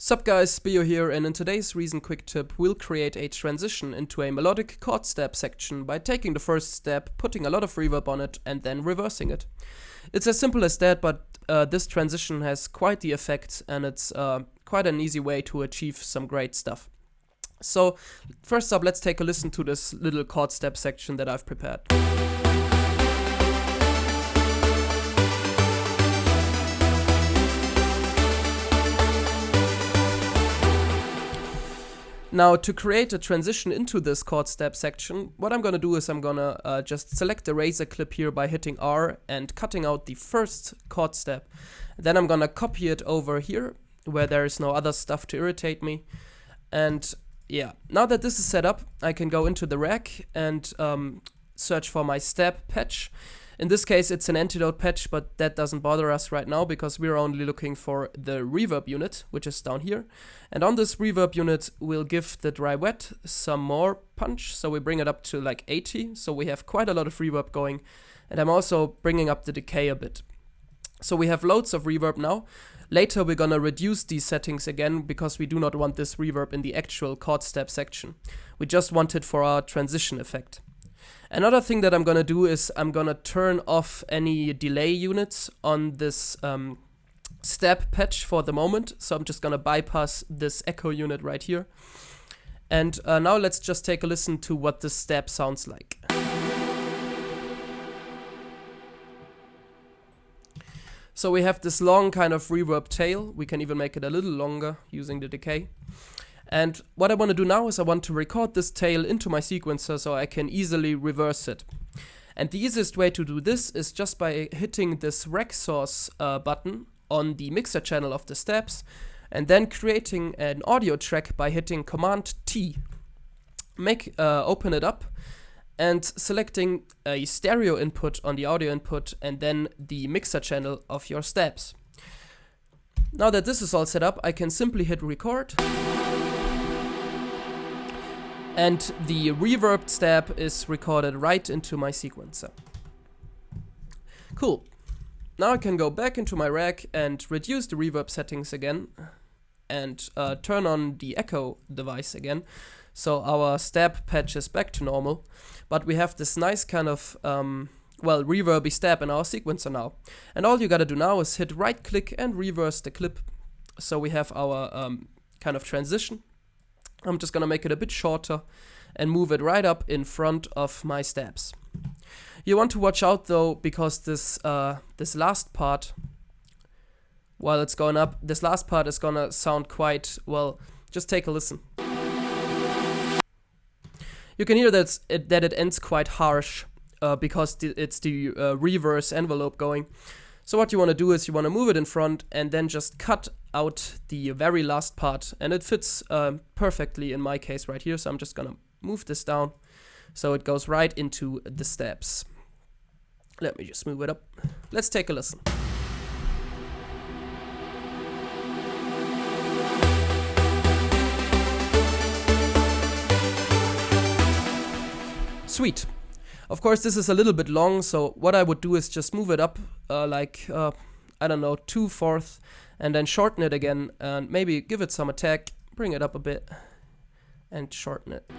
Sup guys, Speo here, and in today's Reason Quick Tip we'll create a transition into a melodic chord step section by taking the first step, putting a lot of reverb on it, and then reversing it. It's as simple as that, but this transition has quite the effect, and it's quite an easy way to achieve some great stuff. So first up, let's take a listen to this little chord step section that I've prepared. Now, to create a transition into this chord step section, what I'm gonna do is I'm gonna just select the razor clip here by hitting R and cutting out the first chord step. Then I'm gonna copy it over here where there is no other stuff to irritate me. And yeah, now that this is set up, I can go into the rack and search for my step patch. In this case, it's an antidote patch, but that doesn't bother us right now because we're only looking for the reverb unit, which is down here. And on this reverb unit, we'll give the dry wet some more punch. So we bring it up to like 80. So we have quite a lot of reverb going. And I'm also bringing up the decay a bit. So we have loads of reverb now. Later, we're gonna reduce these settings again because we do not want this reverb in the actual chord step section. We just want it for our transition effect. Another thing that I'm gonna do is I'm gonna turn off any delay units on this step patch for the moment. So I'm just gonna bypass this echo unit right here. And now let's just take a listen to what this step sounds like. So we have this long kind of reverb tail. We can even make it a little longer using the decay. And what I want to do now is I want to record this tail into my sequencer so I can easily reverse it. And the easiest way to do this is just by hitting this rack source button on the mixer channel of the steps and then creating an audio track by hitting Command T. Open it up and selecting a stereo input on the audio input and then the mixer channel of your steps. Now that this is all set up, I can simply hit record. And the reverbed step is recorded right into my sequencer. Cool. Now I can go back into my rack and reduce the reverb settings again and turn on the echo device again. So our step patch is back to normal, but we have this nice kind of, reverby step in our sequencer now. And all you gotta do now is hit right click and reverse the clip. So we have our kind of transition. I'm just gonna make it a bit shorter and move it right up in front of my steps. You want to watch out though, because this last part, while it's going up, this last part is gonna sound quite, well, just take a listen. You can hear that it ends quite harsh because it's the reverse envelope going. So what you want to do is you want to move it in front and then just cut out the very last part. And it fits perfectly in my case right here. So I'm just going to move this down so it goes right into the steps. Let me just move it up. Let's take a listen. Sweet. Of course, this is a little bit long, so what I would do is just move it up I don't know, 2/4, and then shorten it again, and maybe give it some attack, bring it up a bit, and shorten it.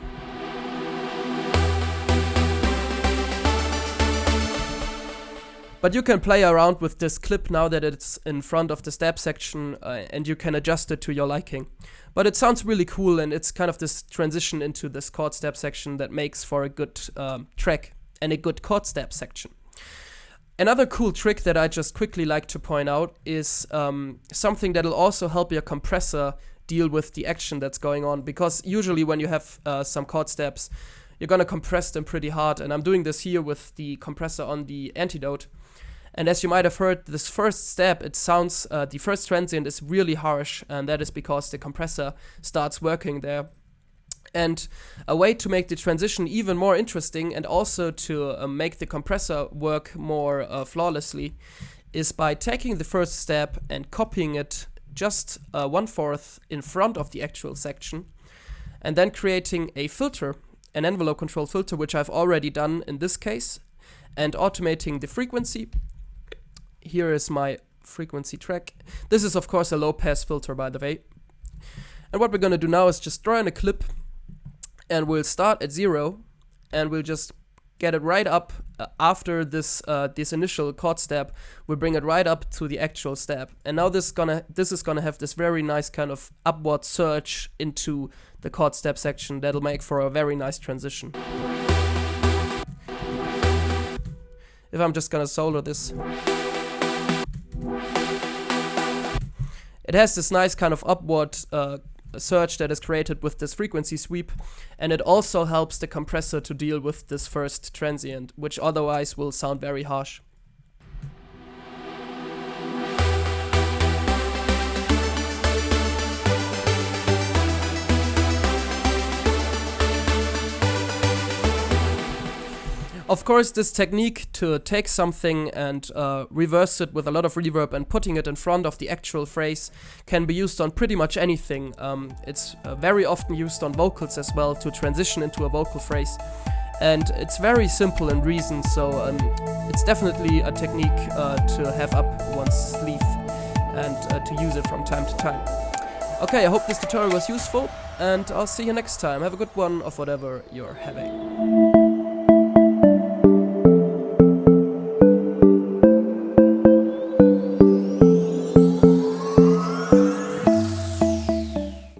But you can play around with this clip now that it's in front of the step section, and you can adjust it to your liking. But it sounds really cool, and it's kind of this transition into this chord step section that makes for a good track and a good chord step section. Another cool trick that I just quickly like to point out is something that'll also help your compressor deal with the action that's going on, because usually when you have some chord steps, you're gonna compress them pretty hard, and I'm doing this here with the compressor on the antidote. And as you might have heard, this first step, it sounds, the first transient is really harsh, and that is because the compressor starts working there. And a way to make the transition even more interesting and also to make the compressor work more flawlessly is by taking the first step and copying it just 1/4 in front of the actual section, and then creating a filter, an envelope control filter, which I've already done in this case, and automating the frequency. Here is my frequency track. This is of course a low pass filter, by the way. And what we're gonna do now is just draw in a clip, and we'll start at 0, and we'll just get it right up after this this initial chord step. We'll bring it right up to the actual step, and now this is gonna have this very nice kind of upward surge into the chord step section that'll make for a very nice transition. If I'm just gonna solo this, it has this nice kind of upward surge that is created with this frequency sweep, and it also helps the compressor to deal with this first transient, which otherwise will sound very harsh. Of course, this technique to take something and reverse it with a lot of reverb and putting it in front of the actual phrase can be used on pretty much anything. It's very often used on vocals as well to transition into a vocal phrase. And it's very simple in reason, so it's definitely a technique to have up one's sleeve and to use it from time to time. Okay, I hope this tutorial was useful, and I'll see you next time. Have a good one of whatever you're having.